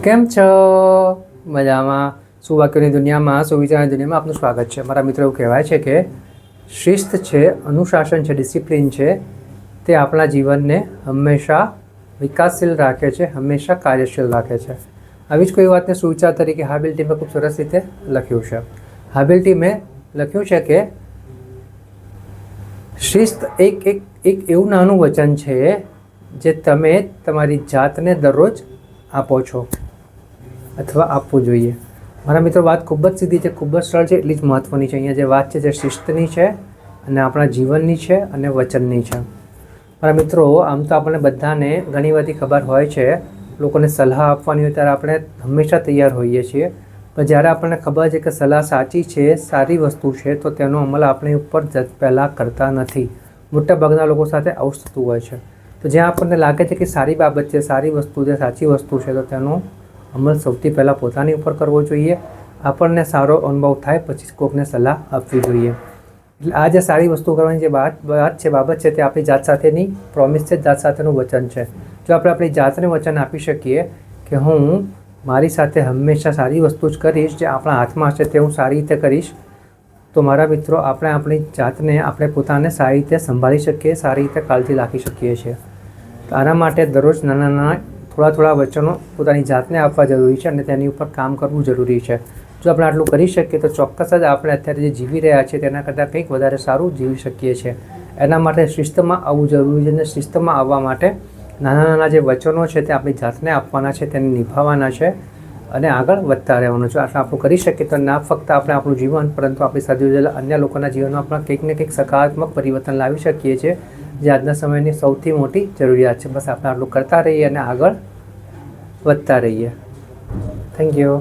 કેમ છો? મજામાં? સુવાક્યોની દુનિયામાં, સુવિચારની દુનિયામાં આપનું સ્વાગત છે. મારા મિત્રો એવું કહેવાય છે કે શિસ્ત છે, અનુશાસન છે, ડિસિપ્લિન છે, તે આપણા જીવનને હંમેશા વિકાસશીલ રાખે છે, હંમેશા કાર્યશીલ રાખે છે. આવી જ કોઈ વાતને સુવિચાર તરીકે હાબિલ ટીમે ખૂબ સરસ રીતે લખ્યું છે. હાબિલ ટીમે લખ્યું છે કે શિસ્ત એક એવું નાનું વચન છે જે તમે તમારી જાતને દરરોજ આપો છો અથવા આપવું જોઈએ. મારા મિત્રો, વાત ખૂબ જ સીધી છે, ખૂબ જ સરળ છે, એટલી જ મહત્ત્વની છે. અહીંયા જે વાત છે તે શિસ્તની છે અને આપણા જીવનની છે અને વચનની છે. મારા મિત્રો, આમ તો આપણને બધાને ઘણી બધી ખબર હોય છે. લોકોને સલાહ આપવાની હોય ત્યારે આપણે હંમેશા તૈયાર હોઈએ છીએ. પણ જ્યારે આપણને ખબર છે કે સલાહ સાચી છે, સારી વસ્તુ છે, તો તેનો અમલ આપણી ઉપર પહેલાં કરતા નથી. મોટાભાગના લોકો સાથે આવું થતું હોય છે. તો જ્યાં આપણને લાગે છે કે સારી બાબત છે, સારી વસ્તુ છે, સાચી વસ્તુ છે, તો તેનો અમલ સૌથી પહેલાં પોતાની ઉપર કરવો જોઈએ. આપણને સારો અનુભવ થાય પછી કોઈકને સલાહ આપવી જોઈએ. એટલે આ જે સારી વસ્તુ કરવાની જે બાબત છે તે આપણી જાત સાથેની પ્રોમિસ છે, જાત સાથેનું વચન છે. જો આપણે આપણી જાતને વચન આપી શકીએ કે હું મારી સાથે હંમેશા સારી વસ્તુ જ કરીશ, જે આપણા હાથમાં હશે તે હું સારી રીતે કરીશ, તો મારા મિત્રો, આપણે આપણી જાતને આપણે પોતાને સારી રીતે સંભાળી શકીએ, સારી રીતે કાળજી રાખી શકીએ છીએ. તો આના માટે દરરોજ નાના થોડા વચનો પોતાની જાતને આપવા જરૂરી છે અને તેની ઉપર કામ કરવું જરૂરી છે. જો આપણે આટલું કરી શકીએ તો ચોક્કસ જ આપણે અત્યારે જે જીવી રહ્યા છીએ તેના કરતાં કંઈક વધારે સારું જીવી શકીએ છીએ. એના માટે શિસ્તમાં આવવું જરૂરી છે અને શિસ્તમાં આવવા માટે નાના જે વચનો છે તે આપણી જાતને આપવાના છે, તેને નિભાવવાના છે અને આગળ વધતા રહેવાનું છે. આટલું આપણું કરી શકીએ તો ના ફક્ત આપણે આપણું જીવન, પરંતુ આપણી સાથે જોડેલા અન્ય લોકોના જીવનમાં પણ કંઈક ને કંઈક સકારાત્મક પરિવર્તન લાવી શકીએ છીએ, જે આજના સમયની સૌથી મોટી જરૂરિયાત છે. બસ આપણે આટલું કરતા રહીએ અને આગળ વધતા રહીએ. Thank you.